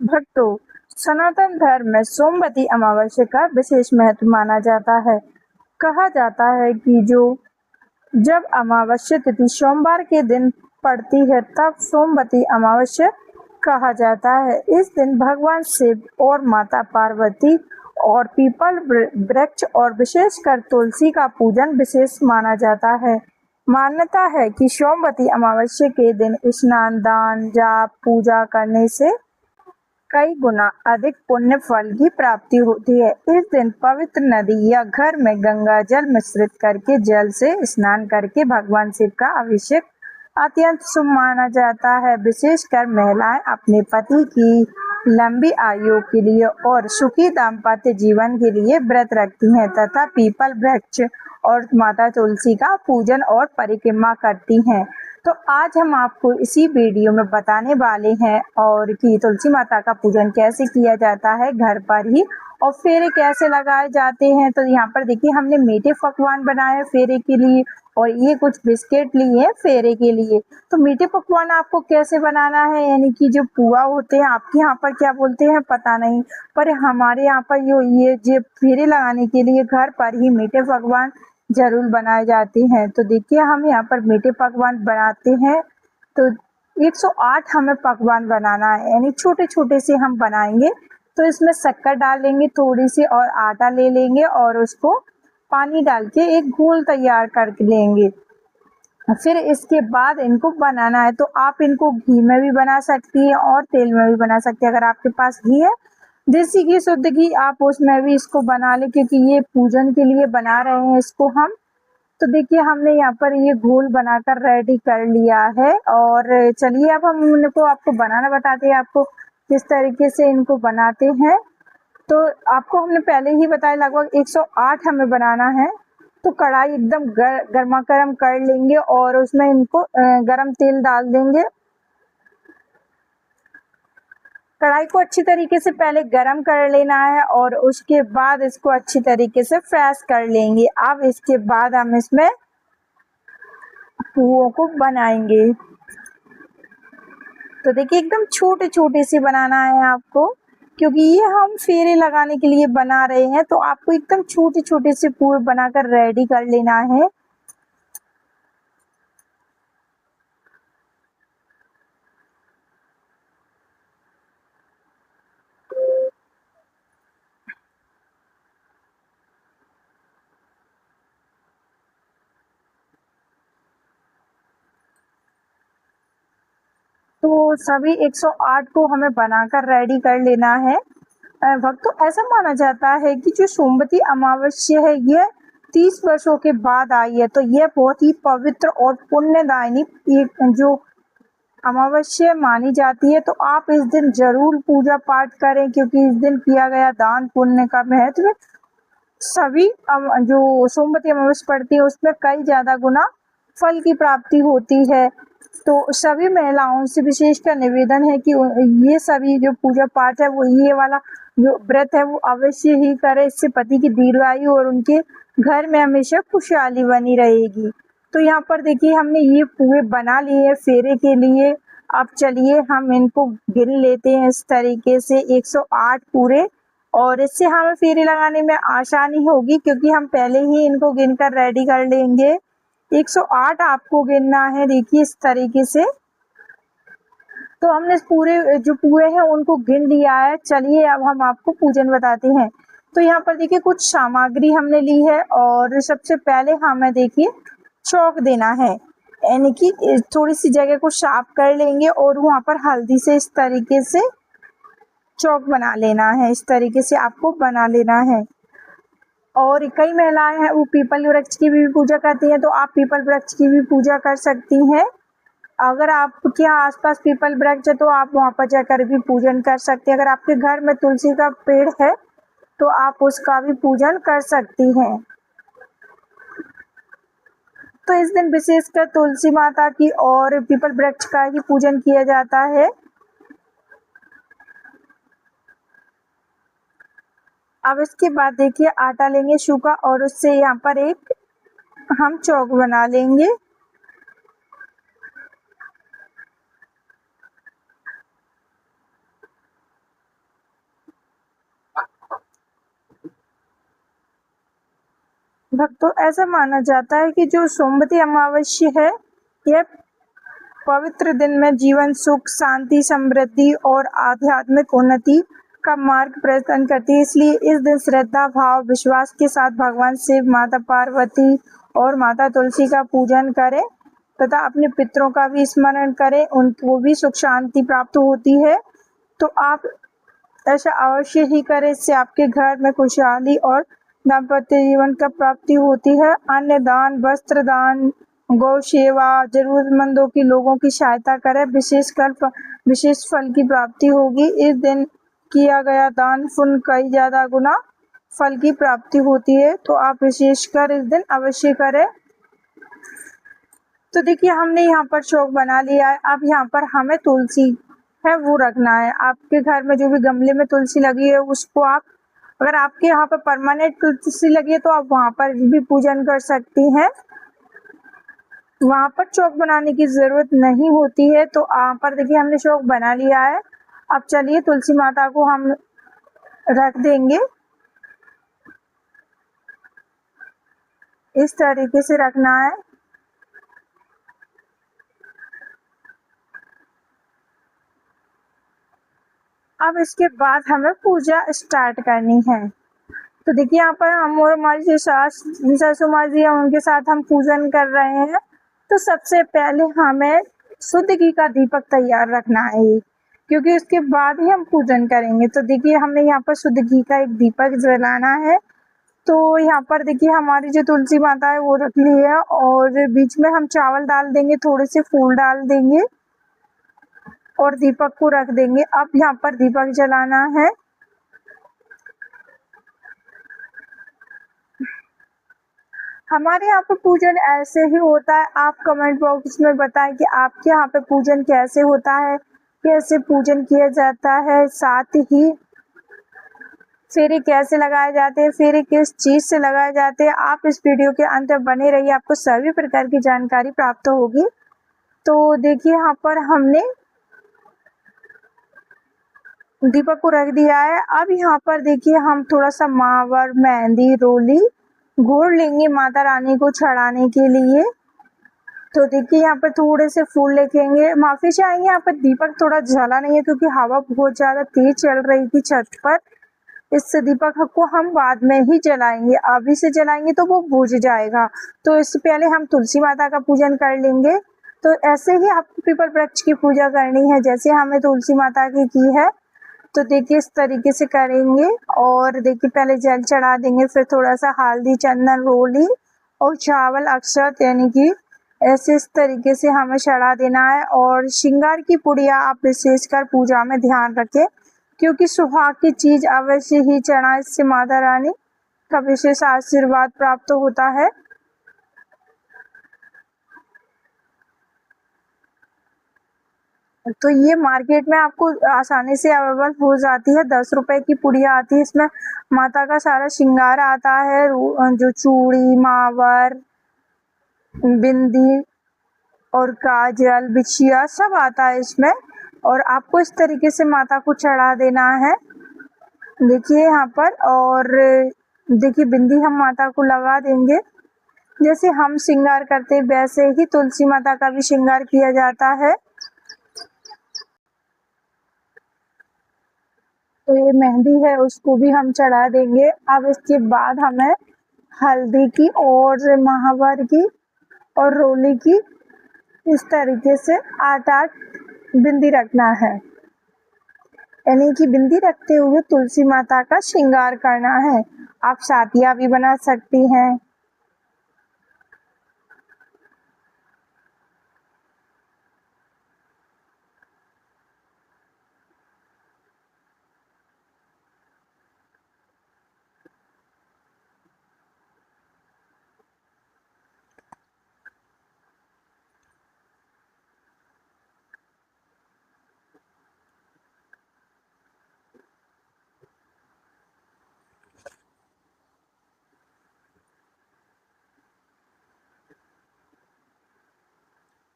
भक्तों, सनातन धर्म में सोमवती अमावस्या का विशेष महत्व माना जाता है। कहा जाता है कि जब अमावस्या तिथि सोमवार के दिन पड़ती है तब सोमवती अमावस्या कहा जाता है। इस दिन भगवान शिव और माता पार्वती और पीपल वृक्ष और विशेषकर तुलसी का पूजन विशेष माना जाता है। मान्यता है कि सोमवती अमावस्या के दिन स्नान, दान, जाप, पूजा करने से कई गुना अधिक पुण्य फल की प्राप्ति होती है। इस दिन पवित्र नदी या घर में गंगा जल मिश्रित करके जल से स्नान करके भगवान शिव का अभिषेक अत्यंत शुभ माना जाता है। विशेषकर महिलाएं अपने पति की लंबी आयु के लिए और सुखी दाम्पत्य जीवन के लिए व्रत रखती हैं तथा पीपल वृक्ष और माता तुलसी का पूजन और परिक्रमा करती हैं। तो आज हम आपको इसी वीडियो में बताने वाले हैं और कि तुलसी माता का पूजन कैसे किया जाता है घर पर ही और फेरे कैसे लगाए जाते हैं। तो यहाँ पर देखिए हमने मीठे पकवान बनाए हैं फेरे के लिए और ये कुछ बिस्किट लिए हैं फेरे के लिए। तो मीठे पकवान आपको कैसे बनाना है, यानी कि जो पुआ होते हैं, आपके यहाँ पर क्या बोलते हैं पता नहीं, पर हमारे यहाँ पर ये फेरे लगाने के लिए घर पर ही मीठे पकवान जरूर बनाए जाते हैं। तो देखिए हम यहाँ पर मीठे पकवान बनाते हैं। तो 108 हमें पकवान बनाना है, यानी छोटे छोटे से हम बनाएंगे। तो इसमें शक्कर डालेंगे थोड़ी सी और आटा ले लेंगे और उसको पानी डाल के एक घोल तैयार कर लेंगे। फिर इसके बाद इनको बनाना है। तो आप इनको घी में भी बना सकती हैं और तेल में भी बना सकती हैं। अगर आपके पास घी है, देसी घी, शुद्ध घी, आप उसमें भी इसको बना ले, क्योंकि ये पूजन के लिए बना रहे हैं इसको हम। तो देखिए हमने यहाँ पर ये घोल बनाकर रेडी कर लिया है और चलिए अब हम इनको आपको बनाना बताते हैं, आपको किस तरीके से इनको बनाते हैं। तो आपको हमने पहले ही बताया लगभग 108 हमें बनाना है। तो कढ़ाई एकदम गर्मा गर्म कर लेंगे और उसमें इनको गरम तेल डाल देंगे। कढ़ाई को अच्छी तरीके से पहले गरम कर लेना है और उसके बाद इसको अच्छी तरीके से फ्राई कर लेंगे। अब इसके बाद हम इसमें पुओं को बनाएंगे। तो देखिए एकदम छोटे छोटे से बनाना है आपको, क्योंकि ये हम फेरे लगाने के लिए बना रहे हैं। तो आपको एकदम छोटे छोटे से पुए बनाकर रेडी कर लेना है। तो सभी 108 को हमें बनाकर रेडी कर लेना है। भक्तों, ऐसा माना जाता है कि जो सोमवती अमावस्या है यह 30 वर्षों के बाद आई है। तो यह बहुत ही पवित्र और पुण्यदायिनी एक जो अमावस्या मानी जाती है। तो आप इस दिन जरूर पूजा पाठ करें, क्योंकि इस दिन किया गया दान पुण्य का महत्व सभी जो सोमवती अमावस्या पड़ती है उसमें कई ज्यादा गुना फल की प्राप्ति होती है। तो सभी महिलाओं से विशेषकर निवेदन है कि ये सभी जो पूजा पाठ है वो ये वाला जो व्रत है वो अवश्य ही करे। इससे पति की दीर्घायु और उनके घर में हमेशा खुशहाली बनी रहेगी। तो यहाँ पर देखिए हमने ये पुए बना लिए हैं फेरे के लिए। अब चलिए हम इनको गिन लेते हैं इस तरीके से 108 पूरे, और इससे हमें फेरे लगाने में आसानी होगी क्योंकि हम पहले ही इनको गिनकर रेडी कर लेंगे। 108 आपको गिनना है, देखिए इस तरीके से। तो हमने पूरे जो पुए हैं उनको गिन लिया है। चलिए अब हम आपको पूजन बताते हैं। तो यहाँ पर देखिए कुछ सामग्री हमने ली है और सबसे पहले हमें देखिए चौक देना है, यानी कि थोड़ी सी जगह को साफ कर लेंगे और वहाँ पर हल्दी से इस तरीके से चौक बना लेना है। इस तरीके से आपको बना लेना है। और कई महिलाएं हैं वो पीपल वृक्ष की भी पूजा करती हैं, तो आप पीपल वृक्ष की भी पूजा कर सकती हैं। अगर आपके यहाँ आसपास पीपल वृक्ष है तो आप वहाँ पर जाकर भी पूजन कर सकते हैं। अगर आपके घर में तुलसी का पेड़ है तो आप उसका भी पूजन कर सकती हैं। तो इस दिन विशेषकर तुलसी माता की और पीपल वृक्ष का ही पूजन किया जाता है। अब इसके बाद देखिए आटा लेंगे सूखा और उससे यहाँ पर एक हम चौक बना लेंगे। भक्तों, ऐसा माना जाता है कि जो सोमवती अमावस्या है, यह पवित्र दिन में जीवन, सुख, शांति, समृद्धि और आध्यात्मिक उन्नति का मार्ग प्रशस्त करती है। इसलिए इस दिन श्रद्धा, भाव, विश्वास के साथ भगवान शिव, माता पार्वती और माता तुलसी का पूजन करें तथा अपने पितरों का भी स्मरण करें, उनको भी सुख शांति प्राप्त होती है। तो आप ऐसा अवश्य ही करें, इससे आपके घर में खुशहाली और दाम्पत्य जीवन का प्राप्ति होती है। अन्य दान, वस्त्र दान, गौ सेवा, जरूरतमंदों की लोगों की सहायता करें, विशेष फल की प्राप्ति होगी। इस दिन किया गया दान पुण्य कई ज्यादा गुना फल की प्राप्ति होती है, तो आप विशेषकर इस दिन अवश्य करें। तो देखिए, हमने यहाँ पर चौक बना लिया है। अब यहाँ पर हमें तुलसी है वो रखना है। आपके घर में जो भी गमले में तुलसी लगी है उसको आप, अगर आपके यहाँ पर परमानेंट तुलसी लगी है तो आप वहाँ पर भी पूजन कर सकती हैं। वहाँ पर चौक बनाने की जरूरत नहीं होती है। तो यहाँ पर देखिए हमने चौक बना लिया है। अब चलिए तुलसी माता को हम रख देंगे, इस तरीके से रखना है। अब इसके बाद हमें पूजा स्टार्ट करनी है। तो देखिए यहाँ पर हम और हमारी जो सासू माँ जी है उनके साथ हम पूजन कर रहे हैं। तो सबसे पहले हमें शुद्ध घी का दीपक तैयार रखना है, क्योंकि उसके बाद ही हम पूजन करेंगे। तो देखिए हमने यहाँ पर शुद्ध घी का एक दीपक जलाना है। तो यहाँ पर देखिए हमारी जो तुलसी माता है वो रख ली है, और बीच में हम चावल डाल देंगे, थोड़े से फूल डाल देंगे और दीपक को रख देंगे। अब यहाँ पर दीपक जलाना है। हमारे यहाँ पर पूजन ऐसे ही होता है। आप कमेंट बॉक्स में बताएं कि आपके यहाँ पे पूजन कैसे होता है, कैसे पूजन किया जाता है, साथ ही फेरे कैसे लगाए जाते हैं, फेरे किस चीज से लगाए जाते हैं। आप इस वीडियो के अंत में बने रहिए, आपको सभी प्रकार की जानकारी प्राप्त होगी। तो देखिए यहाँ पर हमने दीपक को रख दिया है। अब यहाँ पर देखिए हम थोड़ा सा मावर, मेहंदी, रोली, गुड़ लेंगे माता रानी को चढ़ाने के लिए। तो देखिए यहाँ पर थोड़े से फूल लेंगे। माफी चाहेंगे, यहाँ पर दीपक थोड़ा जला नहीं है क्योंकि हवा बहुत ज्यादा तेज चल रही थी छत पर। इस दीपक को हम बाद में ही जलाएंगे, अभी से जलाएंगे तो वो बुझ जाएगा। तो इससे पहले हम तुलसी माता का पूजन कर लेंगे। तो ऐसे ही आपको पीपल वृक्ष की पूजा करनी है जैसे हमें तुलसी माता की है। तो देखिए इस तरीके से करेंगे। और देखिए पहले जल चढ़ा देंगे, फिर थोड़ा सा हल्दी, चंदन, रोली और चावल अक्षत, यानी कि ऐसे इस तरीके से हमें चढ़ा देना है। और श्रृंगार की पुड़िया आप विशेषकर पूजा में ध्यान रखें, क्योंकि सुहाग की चीज अवश्य ही चढ़ाएं, इससे माता रानी का विशेष आशीर्वाद प्राप्त होता है। तो ये मार्केट में आपको आसानी से अवेलेबल हो जाती है। 10 रुपए की पुड़िया आती है, इसमें माता का सारा श्रृंगार आता है, जो चूड़ी, मावर, बिंदी और काजल, बिछिया सब आता है इसमें। और आपको इस तरीके से माता को चढ़ा देना है, देखिए यहाँ पर। और देखिए बिंदी हम माता को लगा देंगे, जैसे हम श्रृंगार करते हैं वैसे ही तुलसी माता का भी श्रृंगार किया जाता है। तो ये मेहंदी है उसको भी हम चढ़ा देंगे। अब इसके बाद हमें हल्दी की और महावर की और रोली की इस तरीके से 8-8 बिंदी रखना है, यानी कि बिंदी रखते हुए तुलसी माता का श्रृंगार करना है। आप सातिया भी बना सकती हैं।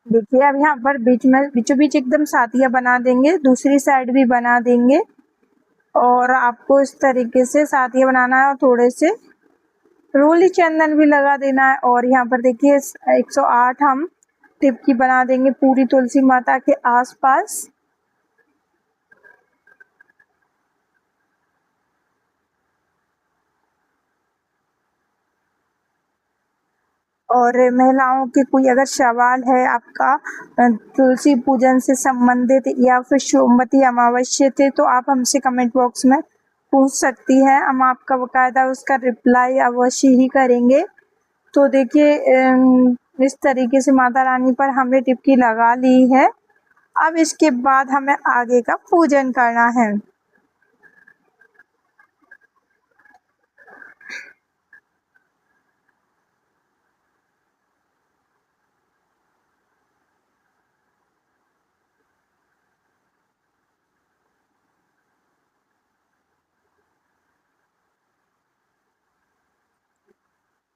देखिए अब यहाँ पर बीच में बीचों बीच एकदम सातिया बना देंगे, दूसरी साइड भी बना देंगे। और आपको इस तरीके से सातिया बनाना है, और थोड़े से रोली चंदन भी लगा देना है। और यहाँ पर देखिए 108 हम टिपकी बना देंगे पूरी तुलसी माता के आसपास। और महिलाओं के कोई अगर सवाल है आपका तुलसी पूजन से संबंधित या फिर सोमवती अमावस्या थे, तो आप हमसे कमेंट बॉक्स में पूछ सकती हैं। हम आपका बकायदा उसका रिप्लाई अवश्य ही करेंगे। तो देखिए इस तरीके से माता रानी पर हमने टिपकी लगा ली है। अब इसके बाद हमें आगे का पूजन करना है।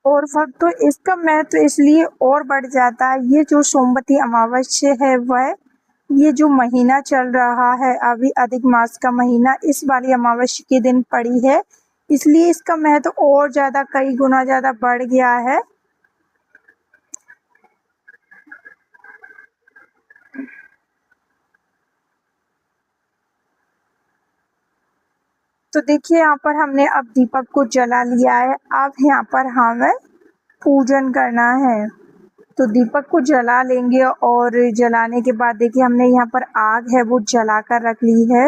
और भक्तों इसका महत्व इसलिए और बढ़ जाता है, ये जो सोमवती अमावस्या है वह ये जो महीना चल रहा है अभी अधिक मास का महीना इस वाली अमावस्या के दिन पड़ी है, इसलिए इसका महत्व और ज्यादा कई गुना ज्यादा बढ़ गया है। तो देखिए यहाँ पर हमने अब दीपक को जला लिया है। अब यहाँ पर हमें पूजन करना है। तो दीपक को जला लेंगे और जलाने के बाद देखिए हमने यहाँ पर आग है वो जला कर रख ली है,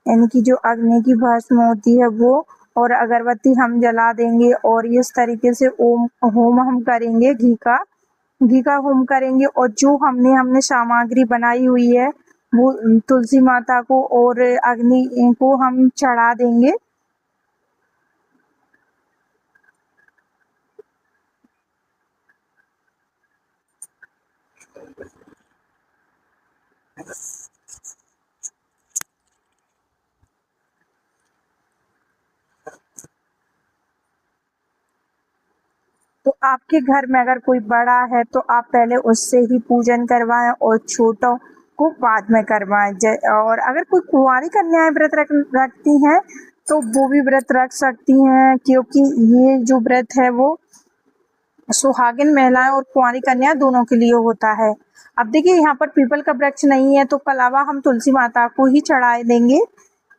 यानी कि जो अग्नि की भस्म होती है वो। और अगरबत्ती हम जला देंगे और इस तरीके से ओम होम हम करेंगे, घी का होम करेंगे। और जो हमने हमने सामग्री बनाई हुई है वो तुलसी माता को और अग्नि को हम चढ़ा देंगे। तो आपके घर में अगर कोई बड़ा है तो आप पहले उससे ही पूजन करवाएं और छोटों को बाद में करवाएं। और अगर कोई कुंवारी कन्याएं व्रत रखती हैं तो वो भी व्रत रख सकती हैं, क्योंकि ये जो व्रत है वो सुहागिन महिलाएं और कुंवारी कन्या दोनों के लिए होता है। अब देखिए यहाँ पर पीपल का वृक्ष नहीं है तो कलावा हम तुलसी माता को ही चढ़ा देंगे,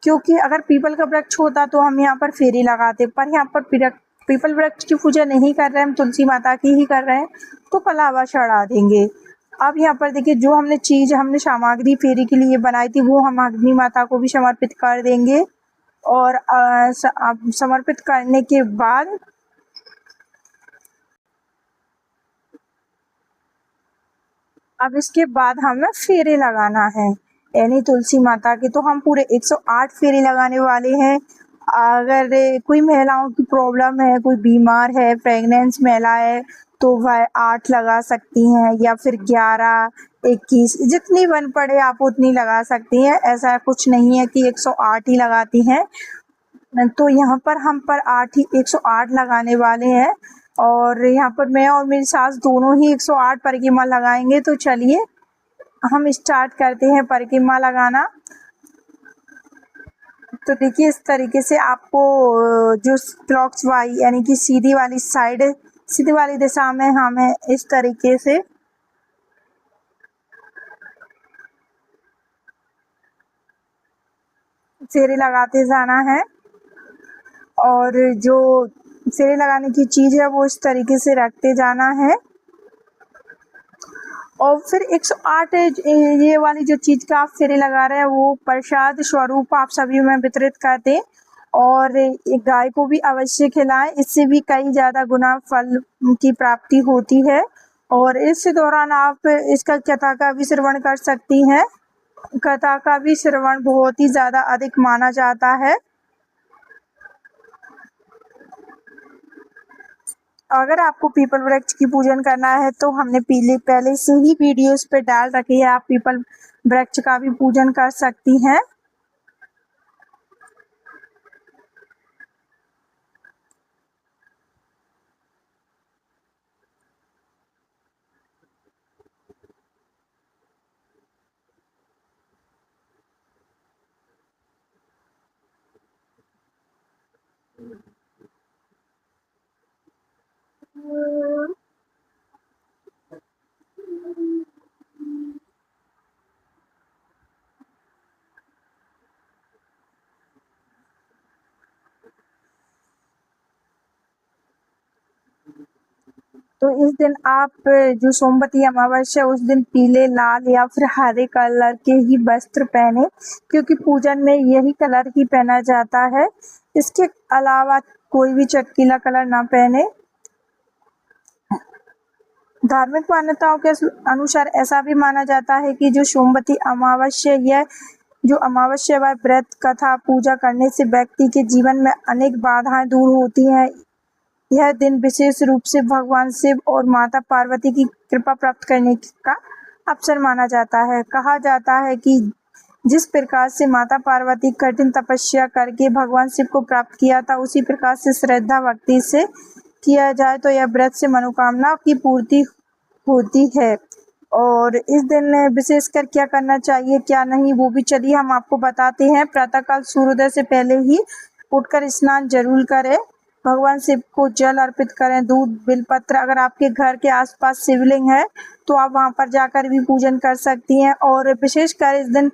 क्योंकि अगर पीपल का वृक्ष होता तो हम यहाँ पर फेरी लगाते, पर यहाँ पर पीपल वृक्ष की पूजा नहीं कर रहे हैं, हम तुलसी माता की ही कर रहे हैं, तो कलावा चढ़ा देंगे। अब यहाँ पर देखिए जो हमने सामग्री फेरी के लिए बनाई थी वो हम अग्नि माता को भी समर्पित कर देंगे। और समर्पित करने के बाद अब इसके बाद हमें फेरे लगाना है, यानी तुलसी माता के तो हम पूरे 108 फेरे लगाने वाले हैं। अगर कोई महिलाओं की प्रॉब्लम है, कोई बीमार है, प्रेग्नेंट महिला है, तो वह 8 लगा सकती हैं या फिर 11, 21 जितनी बन पड़े आप उतनी लगा सकती हैं। ऐसा कुछ नहीं है कि 108 ही लगाती हैं। तो यहाँ पर हम पर 108 लगाने वाले हैं। और यहाँ पर मैं और मेरी सास दोनों ही 108 परिक्रमा लगाएंगे। तो चलिए हम स्टार्ट करते हैं परिक्रमा लगाना। तो देखिए इस तरीके से आपको जो क्लॉक्स वाई यानी कि सीधी वाली दिशा में हमें इस तरीके से फेरे लगाते जाना है। और जो फेरे लगाने की चीज है वो इस तरीके से रखते जाना है। और फिर 108 ये वाली जो चीज का आप फेरे लगा रहे हैं वो प्रसाद स्वरूप आप सभी में वितरित कर दें। और एक गाय को भी अवश्य खिलाएं, इससे भी कई ज्यादा गुना फल की प्राप्ति होती है। और इस दौरान आप इसका कथा का भी श्रवण कर सकती हैं। कथा का भी श्रवण बहुत ही ज्यादा अधिक माना जाता है। अगर आपको पीपल वृक्ष की पूजन करना है तो हमने पहले से ही वीडियोस पे डाल रखी है, आप पीपल वृक्ष का भी पूजन कर सकती हैं। तो इस दिन आप जो सोमवती अमावस्या उस दिन पीले, लाल या फिर हरे कलर के ही वस्त्र पहने, क्योंकि पूजन में यही कलर ही पहना जाता है। इसके अलावा कोई भी चटकीला कलर ना पहने। धार्मिक मान्यताओं के अनुसार ऐसा भी माना जाता है कि जो सोमवती अमावस्या यह जो अमावस्या व व्रत कथा पूजा करने से व्यक्ति के जीवन में अनेक बाधाएं दूर होती हैं। यह दिन विशेष रूप से भगवान शिव और माता पार्वती की कृपा प्राप्त करने का अवसर माना जाता है। कहा जाता है कि जिस प्रकार से माता पार्वती कठिन तपस्या करके भगवान शिव को प्राप्त किया था, उसी प्रकार से श्रद्धा भक्ति से किया जाए तो यह व्रत से मनोकामना की पूर्ति होती है। और इस दिन विशेषकर क्या करना चाहिए क्या नहीं, वो भी चलिए हम आपको बताते हैं। प्रातःकाल सूर्योदय से पहले ही उठकर स्नान जरूर करें। भगवान शिव को जल अर्पित करें, दूध, बिलपत्र। अगर आपके घर के आसपास शिवलिंग है तो आप वहां पर जाकर भी पूजन कर सकती हैं। और विशेषकर इस दिन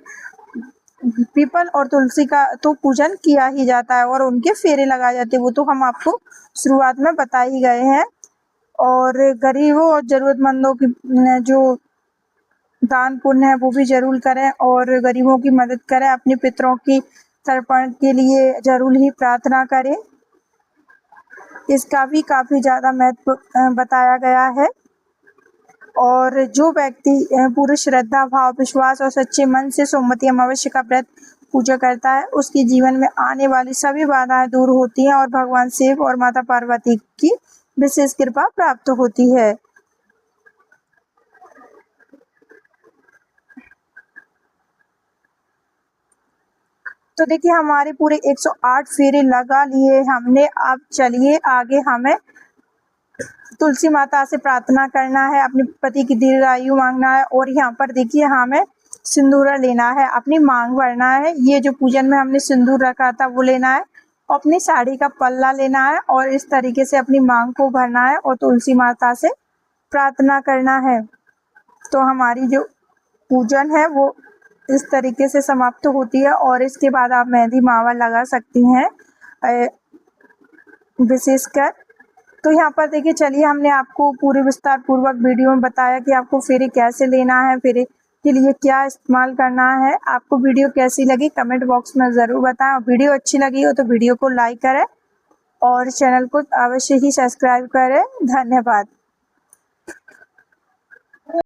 पीपल और तुलसी का तो पूजन किया ही जाता है और उनके फेरे लगाए जाते हैं, वो तो हम आपको शुरुआत में बता ही गए हैं। और गरीबों और जरूरतमंदों की जो दान पुण्य है वो भी जरूर करें और गरीबों की मदद करें। अपने पितरों की तर्पण के लिए जरूर ही प्रार्थना करें। इसका भी काफ़ी ज़्यादा महत्व बताया गया है। और जो व्यक्ति पूरे श्रद्धा, भाव, विश्वास और सच्चे मन से सोमवती अमावस्या का व्रत पूजा करता है, उसके जीवन में आने वाली सभी बाधाएं दूर होती हैं और भगवान शिव और माता पार्वती की विशेष कृपा प्राप्त होती है। तो देखिए हमारे पूरे 108 फेरे लगा लिए हमने। अब चलिए आगे हमें तुलसी माता से प्रार्थना करना है, अपने पति की दीर्घायु मांगना है। और यहाँ पर देखिए हमें सिंदूर लेना है, अपनी मांग भरना है। ये जो पूजन में हमने सिंदूर रखा था वो लेना है और अपनी साड़ी का पल्ला लेना है और इस तरीके से अपनी मांग को भरना है और तुलसी माता से प्रार्थना करना है। तो हमारी जो पूजन है वो इस तरीके से समाप्त होती है। और इसके बाद आप मेहंदी मावा लगा सकती हैं विशेषकर। तो यहाँ पर देखिए चलिए हमने आपको पूरे विस्तार पूर्वक वीडियो में बताया कि आपको फेरे कैसे लेना है, फेरे के लिए क्या इस्तेमाल करना है। आपको वीडियो कैसी लगी कमेंट बॉक्स में ज़रूर बताएं। और वीडियो अच्छी लगी हो तो वीडियो को लाइक करें और चैनल को अवश्य ही सब्सक्राइब करें। धन्यवाद।